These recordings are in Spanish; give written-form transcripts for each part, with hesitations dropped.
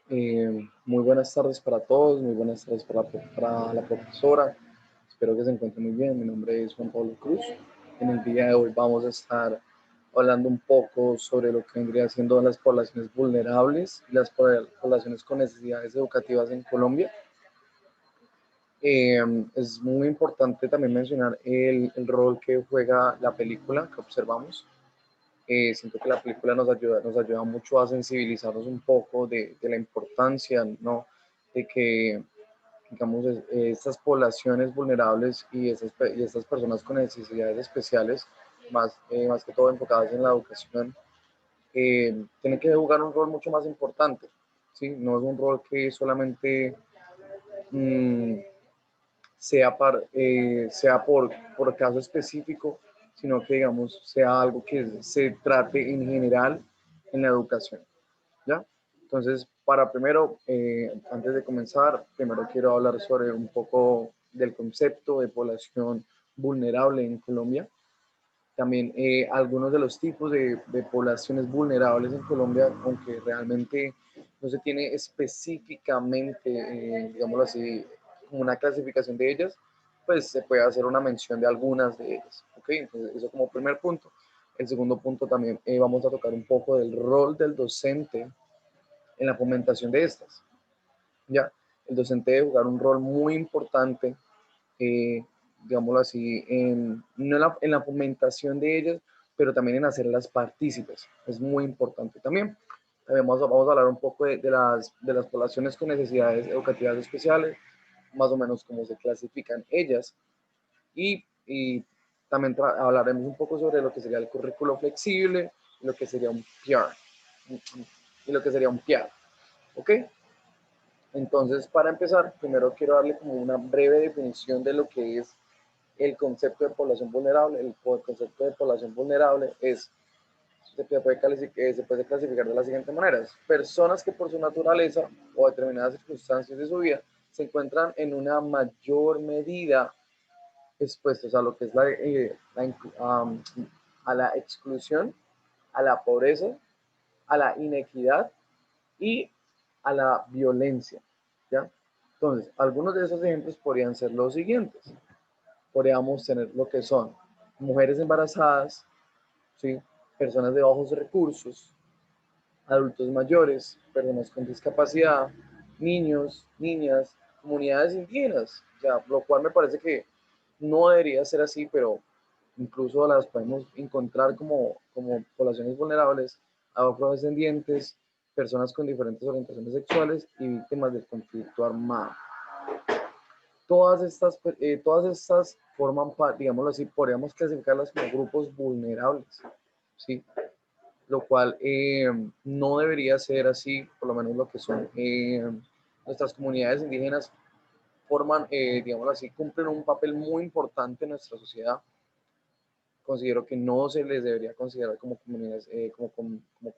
Muy buenas tardes para todos, muy buenas tardes para la profesora. Espero que se encuentre muy bien. Mi nombre es Juan Pablo Cruz. En el día de hoy vamos a estar hablando un poco sobre lo que vendría siendo las poblaciones vulnerables y las poblaciones con necesidades educativas en Colombia. Es muy importante también mencionar el rol que juega la película que observamos. Siento que la película nos ayuda mucho a sensibilizarnos un poco de la importancia, ¿no? De que, digamos, estas poblaciones vulnerables y estas personas con necesidades especiales, más que todo enfocadas en la educación, tienen que jugar un rol mucho más importante, ¿sí? No es un rol que solamente mmm, sea por caso específico, sino que, digamos, sea algo que se trate en general en la educación, ¿ya? Entonces, antes de comenzar, primero quiero hablar sobre un poco del concepto de población vulnerable en Colombia. También algunos de los tipos de poblaciones vulnerables en Colombia, aunque realmente no se tiene específicamente, digámoslo así, una clasificación de ellas, pues se puede hacer una mención de algunas de ellas. ¿Ok? Entonces, eso como primer punto. El segundo punto también vamos a tocar un poco del rol del docente en la fomentación de estas. ¿Ya? El docente debe jugar un rol muy importante, eh, digámoslo así, no en la fomentación de ellas, pero también en hacerlas partícipes. Es muy importante también. También vamos a hablar un poco de las poblaciones con necesidades educativas especiales, más o menos cómo se clasifican ellas. Y también hablaremos un poco sobre lo que sería el currículo flexible, lo que sería un PR y lo que sería un PR. ¿Ok? Entonces, para empezar, primero quiero darle como una breve definición de lo que es el concepto de población vulnerable. El concepto de población vulnerable se puede clasificar de las siguientes maneras. Personas que por su naturaleza o determinadas circunstancias de su vida se encuentran en una mayor medida expuestos a lo que es a la exclusión, a la pobreza, a la inequidad y a la violencia, ¿ya? Entonces, algunos de esos ejemplos podrían ser los siguientes. Podríamos tener lo que son mujeres embarazadas, ¿sí? Personas de bajos recursos, adultos mayores, personas con discapacidad, niños, niñas, comunidades indígenas, o sea, lo cual me parece que no debería ser así, pero incluso las podemos encontrar como poblaciones vulnerables, afrodescendientes, personas con diferentes orientaciones sexuales y víctimas del conflicto armado. Todas estas forman parte, digámoslo así, podríamos clasificarlas como grupos vulnerables, ¿sí? Lo cual no debería ser así, por lo menos lo que son nuestras comunidades indígenas digámoslo así, cumplen un papel muy importante en nuestra sociedad. Considero que no se les debería considerar como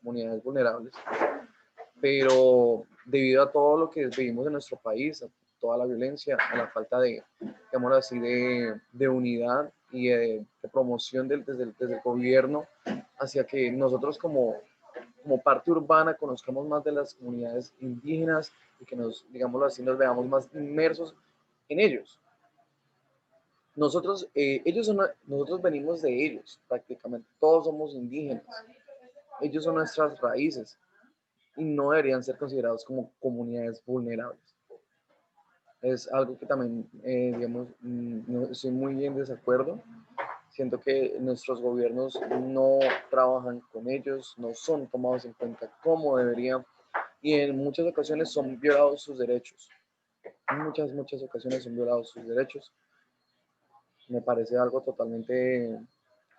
comunidades vulnerables, pero debido a todo lo que vivimos en nuestro país, a toda la violencia, a la falta digámoslo así, de unidad y de promoción desde el gobierno hacia que nosotros como parte urbana conozcamos más de las comunidades indígenas y que digámoslo así, nos veamos más inmersos en ellos. Nosotros venimos de ellos, prácticamente, todos somos indígenas, ellos son nuestras raíces y no deberían ser considerados como comunidades vulnerables. Es algo que también, digamos, no, estoy muy en desacuerdo. Siento que nuestros gobiernos no trabajan con ellos, no son tomados en cuenta como deberían y en muchas ocasiones son violados sus derechos. En muchas ocasiones son violados sus derechos. Me parece algo totalmente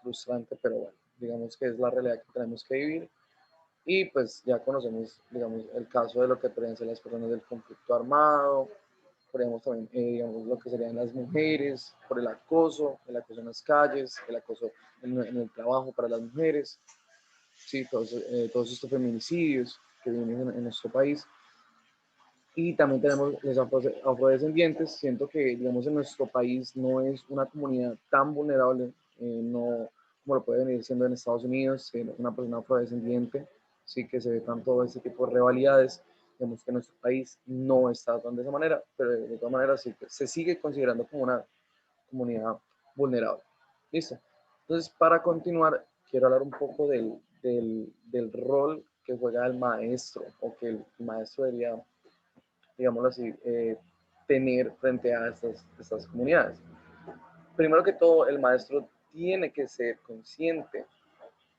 frustrante, pero bueno, digamos que es la realidad que tenemos que vivir. Y pues ya conocemos, digamos, el caso de lo que podrían ser las personas del conflicto armado, podríamos también, digamos, lo que serían las mujeres, por el acoso en las calles, el acoso en el trabajo para las mujeres, sí, todos estos feminicidios que viven en nuestro país. Y también tenemos los afrodescendientes. Siento que, digamos, en nuestro país no es una comunidad tan vulnerable, no como lo puede venir siendo en Estados Unidos, una persona afrodescendiente, sí que se ve tanto este tipo de rivalidades. Digamos que nuestro país no está tan de esa manera, pero de todas maneras sí, se sigue considerando como una comunidad vulnerable. ¿Listo? Entonces, para continuar, quiero hablar un poco del rol que juega el maestro, o que el maestro debería, digámoslo así, tener frente a estas comunidades. Primero que todo, el maestro tiene que ser consciente,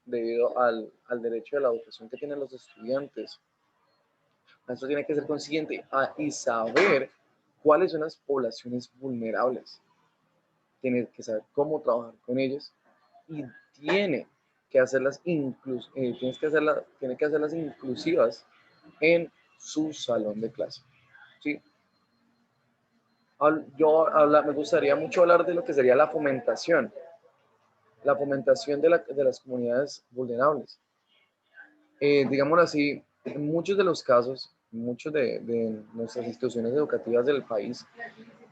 debido al derecho de la educación que tienen los estudiantes. El maestro tiene que ser consciente y saber cuáles son las poblaciones vulnerables. Tiene que saber cómo trabajar con ellas y tiene que hacerlas, tiene que hacerlas inclusivas en su salón de clase. ¿Sí? Me gustaría mucho hablar de lo que sería la fomentación de las comunidades vulnerables. Digámoslo así, en muchos de los casos, muchos de nuestras instituciones educativas del país,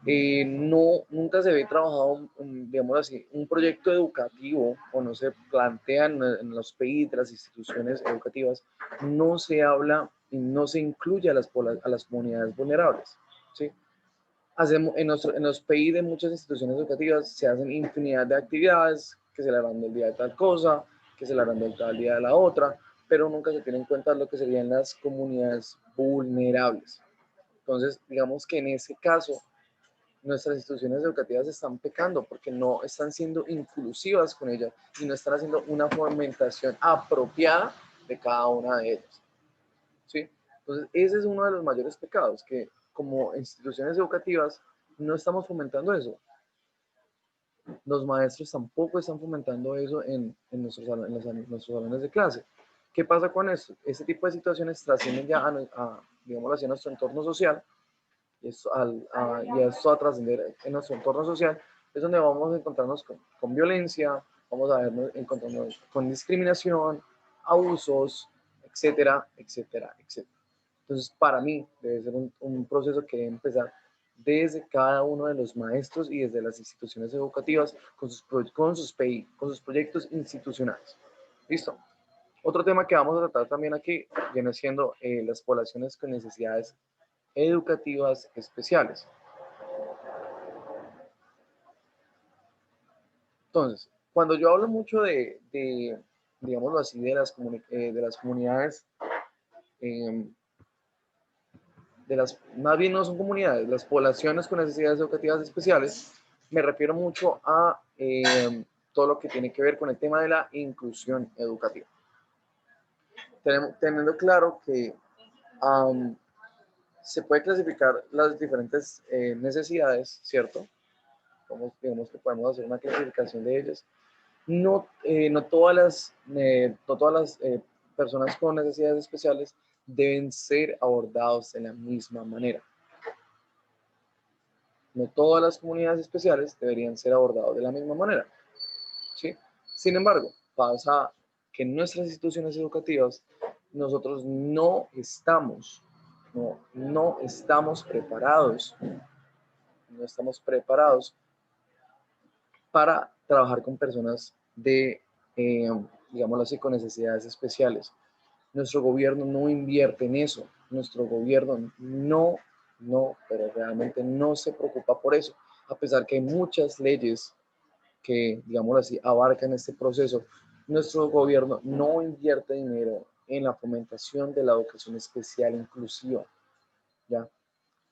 nunca se ve trabajado, digamos así, un proyecto educativo, o no se plantea en los PI de las instituciones educativas, no se habla y no se incluye a las comunidades vulnerables. ¿Sí? En los PI de muchas instituciones educativas se hacen infinidad de actividades, que se le harán del día de tal cosa, que se le harán del tal día de la otra, pero nunca se tiene en cuenta lo que serían las comunidades vulnerables. Entonces, digamos que en ese caso, nuestras instituciones educativas están pecando porque no están siendo inclusivas con ellas y no están haciendo una fomentación apropiada de cada una de ellas. ¿Sí? Entonces, ese es uno de los mayores pecados, que como instituciones educativas no estamos fomentando eso. Los maestros tampoco están fomentando eso en nuestros salones de clase. ¿Qué pasa con esto? Este tipo de situaciones trascienden ya digamos así, a nuestro entorno social, y esto a trascender en nuestro entorno social es donde vamos a encontrarnos con violencia, vamos a encontrarnos con discriminación, abusos, etcétera, etcétera, etcétera. Entonces, para mí, debe ser un proceso que debe empezar desde cada uno de los maestros y desde las instituciones educativas con sus PI, con sus proyectos institucionales. ¿Listo? Otro tema que vamos a tratar también aquí viene siendo las poblaciones con necesidades educativas especiales. Entonces, cuando yo hablo mucho digámoslo así, de las comunidades, eh, más bien no son comunidades, las poblaciones con necesidades educativas especiales, me refiero mucho a todo lo que tiene que ver con el tema de la inclusión educativa. Teniendo claro que se puede clasificar las diferentes necesidades, ¿cierto? Digamos que podemos hacer una clasificación de ellas. No todas las personas con necesidades especiales deben ser abordados de la misma manera. No todas las comunidades especiales deberían ser abordadas de la misma manera. ¿Sí? Sin embargo, pasa que en nuestras instituciones educativas nosotros no estamos preparados para trabajar con personas digámoslo así, con necesidades especiales. Nuestro gobierno no invierte en eso. Nuestro gobierno pero realmente no se preocupa por eso. A pesar que hay muchas leyes que, digámoslo así, abarcan este proceso, nuestro gobierno no invierte dinero en la fomentación de la educación especial inclusiva. ¿Ya?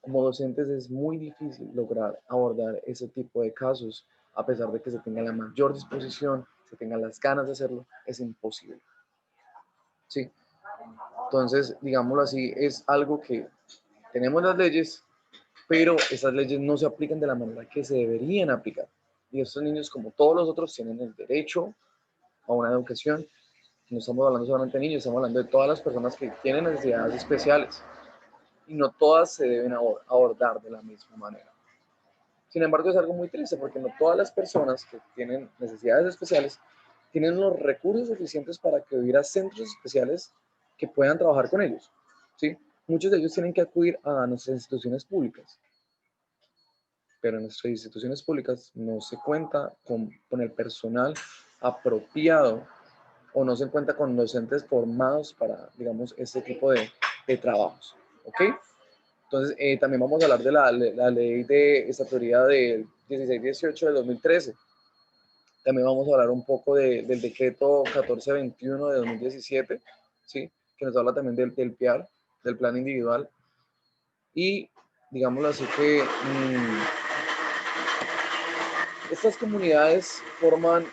Como docentes es muy difícil lograr abordar ese tipo de casos, a pesar de que se tenga la mayor disposición, se tengan las ganas de hacerlo, es imposible. ¿Sí? Entonces, digámoslo así, es algo que tenemos las leyes, pero esas leyes no se aplican de la manera que se deberían aplicar. Y estos niños, como todos los otros, tienen el derecho a una educación. No estamos hablando solamente de niños, estamos hablando de todas las personas que tienen necesidades especiales. Y no todas se deben abordar de la misma manera. Sin embargo, es algo muy triste porque no todas las personas que tienen necesidades especiales tienen los recursos suficientes para acudir a centros especiales que puedan trabajar con ellos. ¿Sí? Muchos de ellos tienen que acudir a nuestras instituciones públicas, pero en nuestras instituciones públicas no se cuenta con el personal apropiado o no se cuenta con docentes formados para, digamos, este tipo de trabajos. ¿ok? Entonces, también vamos a hablar de la ley de estatutoría del 1618 del 2013. También vamos a hablar un poco del decreto 1421 de 2017, ¿sí? Que nos habla también del PIAR, del plan individual. Y digámoslo así que estas comunidades forman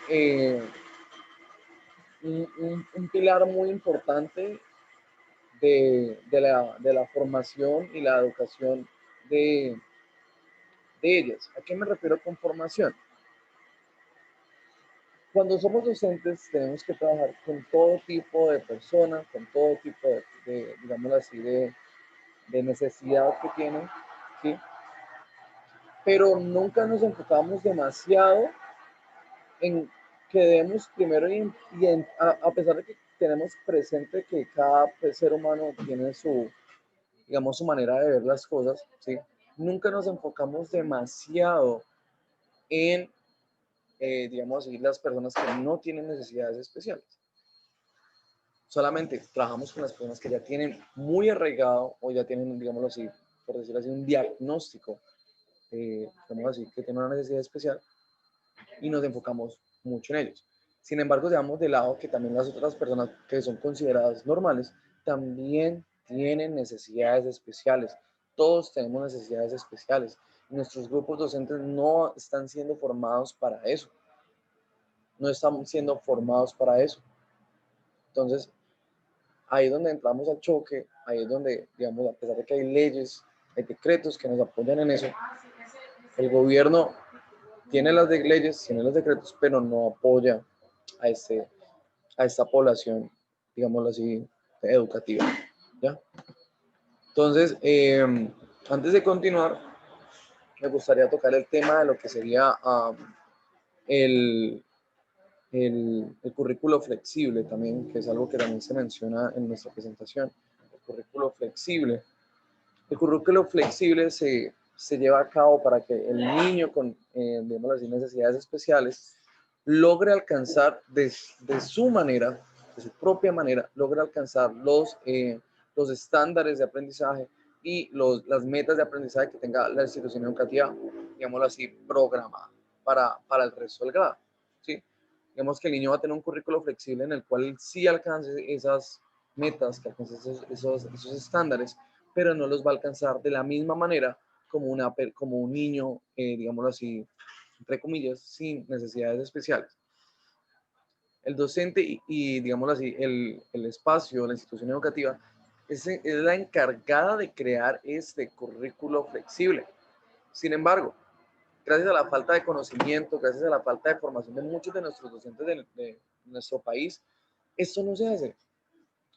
un pilar muy importante de la formación y la educación de ellas. ¿A qué me refiero con formación? Cuando somos docentes tenemos que trabajar con todo tipo de personas, con todo tipo digámoslo así, de necesidad que tienen, ¿sí? Pero nunca nos enfocamos demasiado en que debemos primero, a pesar de que tenemos presente que cada ser humano tiene su, digamos, su manera de ver las cosas, ¿sí? Nunca nos enfocamos demasiado en, digamos así, las personas que no tienen necesidades especiales. Solamente trabajamos con las personas que ya tienen muy arraigado o ya tienen, digámoslo así, por decirlo así, un diagnóstico, digamos así, que tienen una necesidad especial y nos enfocamos mucho en ellos. Sin embargo, dejamos de lado que también las otras personas que son consideradas normales también tienen necesidades especiales. Todos tenemos necesidades especiales. Nuestros grupos docentes no están siendo formados para eso. No están siendo formados para eso. Entonces, ahí es donde entramos al choque, ahí es donde, digamos, a pesar de que hay leyes, hay decretos que nos apoyan en eso, el gobierno tiene las leyes, tiene los decretos, pero no apoya a, a esta población, digámoslo así, educativa. ¿Ya? Entonces, antes de continuar, me gustaría tocar el tema de lo que sería el, el currículo flexible también, que es algo que también se menciona en nuestra presentación. El currículo flexible. El currículo flexible se lleva a cabo para que el niño con, digamos así, necesidades especiales logre alcanzar de su manera, de su propia manera, logre alcanzar los estándares de aprendizaje y las metas de aprendizaje que tenga la institución educativa, digámoslo así, programada para el resto del grado. ¿Sí? Digamos que el niño va a tener un currículo flexible en el cual sí alcance esas metas, que alcance esos estándares, pero no los va a alcanzar de la misma manera como un niño, digámoslo así, entre comillas, sin necesidades especiales. El docente digámoslo así, el espacio, la institución educativa, es la encargada de crear este currículo flexible. Sin embargo, gracias a la falta de conocimiento, gracias a la falta de formación de muchos de nuestros docentes de nuestro país, esto no se hace.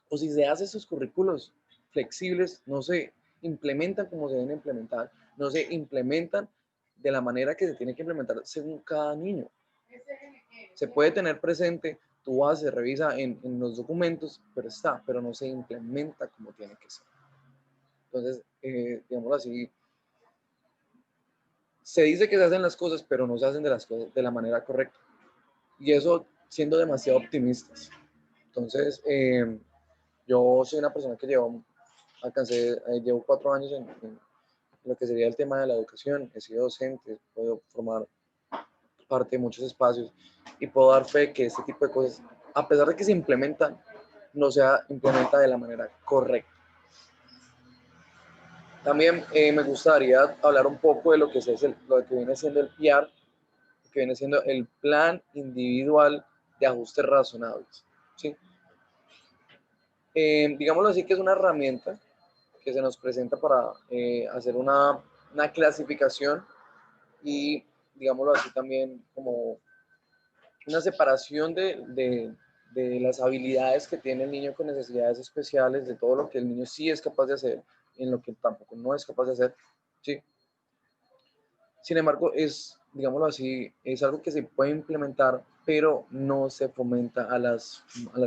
O si se hace esos currículos flexibles, no se implementan como se deben implementar, no se implementan de la manera que se tiene que implementar según cada niño. Se puede tener presente, tú vas, se revisa en los documentos, pero no se implementa como tiene que ser. Entonces, digámoslo así, se dice que se hacen las cosas, pero no se hacen de las cosas de la manera correcta. Y eso siendo demasiado optimistas. Entonces, yo soy una persona que llevo 4 años en lo que sería el tema de la educación, he sido docente, he podido formar parte de muchos espacios y puedo dar fe que este tipo de cosas, a pesar de que se implementan, no se implementa de la manera correcta. También me gustaría hablar un poco de lo que viene siendo el PIAR, lo que viene siendo el Plan Individual de Ajustes Razonables. ¿Sí? Digámoslo así que es una herramienta que se nos presenta para hacer una clasificación y, digámoslo así, también como una separación de las habilidades que tiene el niño con necesidades especiales, de todo lo que el niño sí es capaz de hacer, en lo que tampoco no es capaz de hacer, ¿sí? Sin embargo, digámoslo así, es algo que se puede implementar, pero no se fomenta a las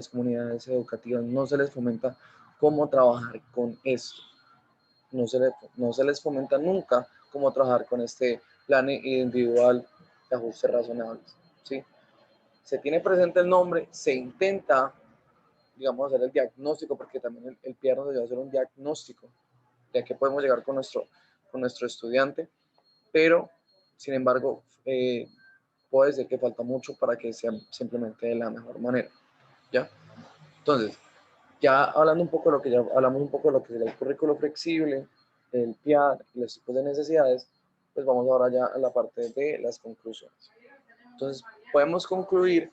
comunidades educativas, no se les fomenta cómo trabajar con esto. No se les fomenta nunca cómo trabajar con este plan individual de ajustes razonables, ¿sí? Se tiene presente el nombre, se intenta, digamos, hacer el diagnóstico, porque también el PIAR nos ayuda a hacer un diagnóstico de a qué podemos llegar con nuestro estudiante, pero sin embargo, puede ser que falta mucho para que se implemente de la mejor manera, ¿ya? Entonces, ya hablando un poco de lo que ya hablamos un poco de lo que sería el currículo flexible, el PIAR y los tipos de necesidades, pues vamos ahora ya a la parte de las conclusiones. Entonces, podemos concluir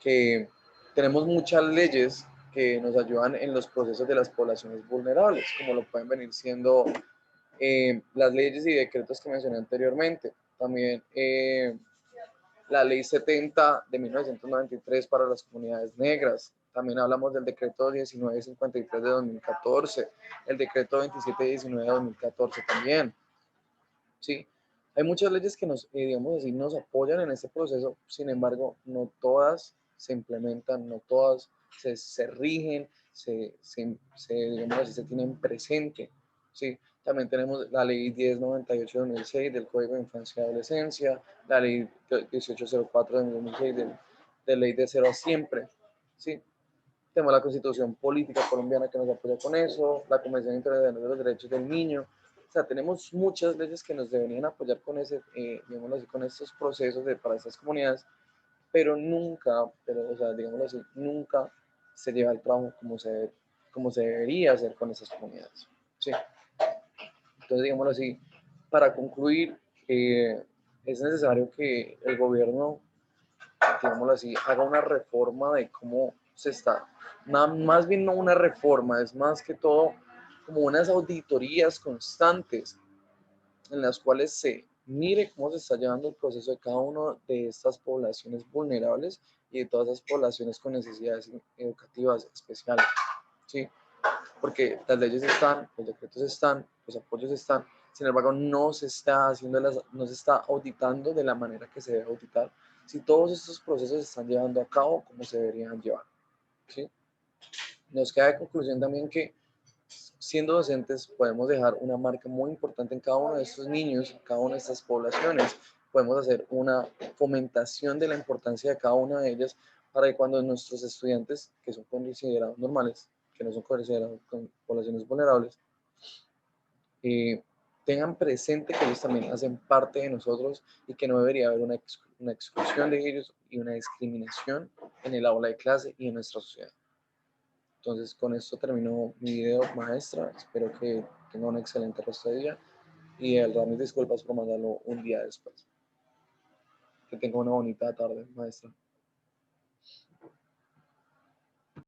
que tenemos muchas leyes que nos ayudan en los procesos de las poblaciones vulnerables, como lo pueden venir siendo las leyes y decretos que mencioné anteriormente. También la ley 70 de 1993 para las comunidades negras. También hablamos del decreto 1953 de 2014, el decreto 2719 de 2014 también. ¿Sí? Hay muchas leyes que nos, digamos así, nos apoyan en este proceso, sin embargo, no todas se implementan, no todas se rigen, digamos así, se tienen presente. ¿Sí? También tenemos la ley 1098 de 2006 del Código de Infancia y Adolescencia, la ley 1804 de 2006 de ley de cero a siempre. ¿Sí? Tenemos la Constitución Política Colombiana que nos apoya con eso, la Convención Internacional de los Derechos del Niño. O sea, tenemos muchas leyes que nos deberían apoyar con digámoslo así, con estos procesos para estas comunidades, pero nunca, o sea, digámoslo así, nunca se lleva el trabajo como se debería hacer con esas comunidades. ¿Sí? Entonces, digámoslo así, para concluir, es necesario que el gobierno, digámoslo así, haga una reforma de cómo se está, más bien no una reforma, es más que todo como unas auditorías constantes en las cuales se mire cómo se está llevando el proceso de cada una de estas poblaciones vulnerables y de todas esas poblaciones con necesidades educativas especiales, ¿sí? Porque las leyes están, los decretos están, los apoyos están, sin embargo no se está no se está auditando de la manera que se debe auditar si todos estos procesos se están llevando a cabo como se deberían llevar, ¿sí? Nos queda de conclusión también que siendo docentes podemos dejar una marca muy importante en cada uno de estos niños, en cada una de estas poblaciones. Podemos hacer una fomentación de la importancia de cada una de ellas para que cuando nuestros estudiantes, que son considerados normales, que no son considerados con poblaciones vulnerables, tengan presente que ellos también hacen parte de nosotros y que no debería haber una exclusión de ellos y una discriminación en el aula de clase y en nuestra sociedad. Entonces, con esto termino mi video, maestra. Espero que tenga un excelente resto de día y de verdad mis disculpas por mandarlo un día después. Que tenga una bonita tarde, maestra.